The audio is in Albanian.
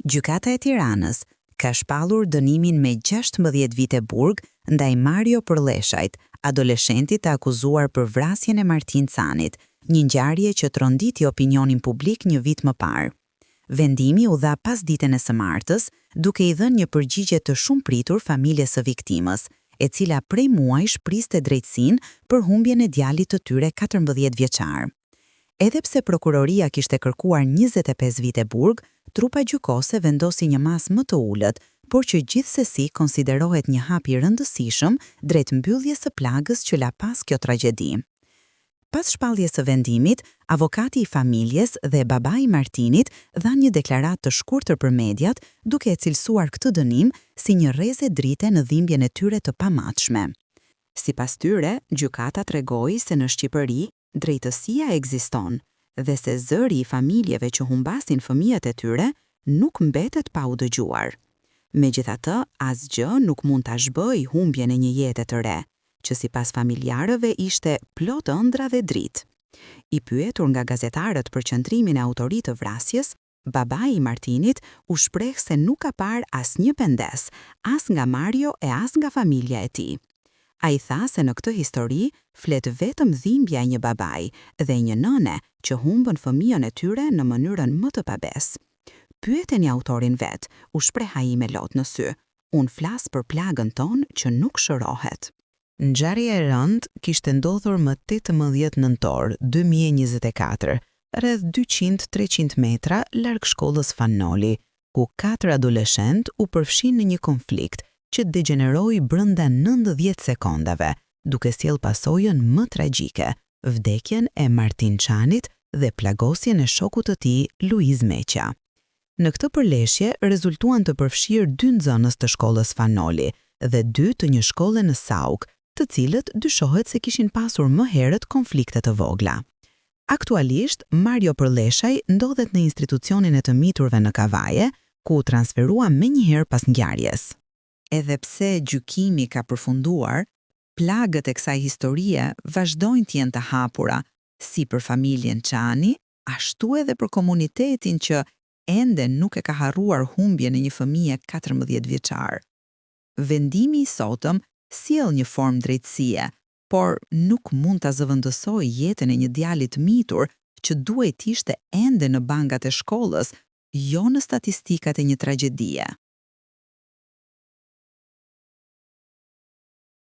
Gjykata e Tiranës ka shpallur dënimin me 16 vite burg ndaj Mario Përlleshajt, adoleshentit të akuzuar për vrasjen e Martin Canit, një ngjarje që tronditi opinionin publik një vit më parë. Vendimi u dha pas ditën e së martës, duke i dhënë një përgjigje të shumë pritur familjes së viktimës, e cila prej muajsh priste drejtësinë për humbjen e djalit të tyre 14 vjeçar. Edhe pse prokuroria kishte kërkuar 25 vite burg, trupa gjykose vendosi një masë më të ulët, por që gjithsesi konsiderohet një hap i rëndësishëm drejt mbylljes së plagës që la pas kjo tragjedi. Pas shpalljes së vendimit, avokati i familjes dhe babai i Martinit dha një deklaratë të shkurtër për mediat, duke e cilësuar këtë dënim si një rrezë drite në dhimbjen e tyre të pamatshme. Sipas tyre, gjykata tregoi se në Shqipëri drejtësia ekziston dhe se zëri i familjeve që humbasin fëmijët e tyre nuk mbetet pa u dëgjuar. Megjithatë, asgjë nuk mund ta zhbëjë humbjen e një jete të re, që sipas familjarëve ishte plot ëndra dhe dritë. I pyetur nga gazetarët për qëndrimin e autorit të vrasjes, babai i Martinit u shpreh se nuk ka parë asnjë pendes, as nga Mario e as nga familja e tij. A i tha se në këtë histori flet vetëm dhimbja e një babai dhe një nëne që humbën fëmijën e tyre në mënyrën më të pabes. Pyeteni autorin vet, u shpreh ai me lot në sy. Unë flas për plagën tonë që nuk shërohet. Ngjarja e rëndë kishte ndodhur më 18 nëntor 2024, rreth 200-300 metra larg shkollës Fanoli, ku 4 adoleshent u përfshin në një konflikt që degeneroi brenda 90 sekondave, duke sjell pasojën më tragjike, vdekjen e Martin Canit dhe plagosjen e shokut të tij, Luiz Meqa. Në këtë përleshje rezultuan të përfshirë 2 nxënës të shkollës Fanoli dhe 2 të një shkolle në Sauk, të cilët dyshohet se kishin pasur më herët konflikte të vogla. Aktualisht, Mario Përlleshaj ndodhet në institucionin e të miturve në Kavaje, ku u transferua menjëherë pas ngjarjes. Edhe pse gjykimi ka përfunduar, plagët e kësaj historie vazhdojnë të jenë të hapura, si për familjen Qani, ashtu edhe për komunitetin që ende nuk e ka harruar humbjen e një fëmije 14 vjeçar. Vendimi i sotëm sjell një formë drejtësie, por nuk mund ta zëvendësojë jetën e një djali të mitur që duhet ishte ende në bangat e shkollës, jo në statistikat e një tragjedie.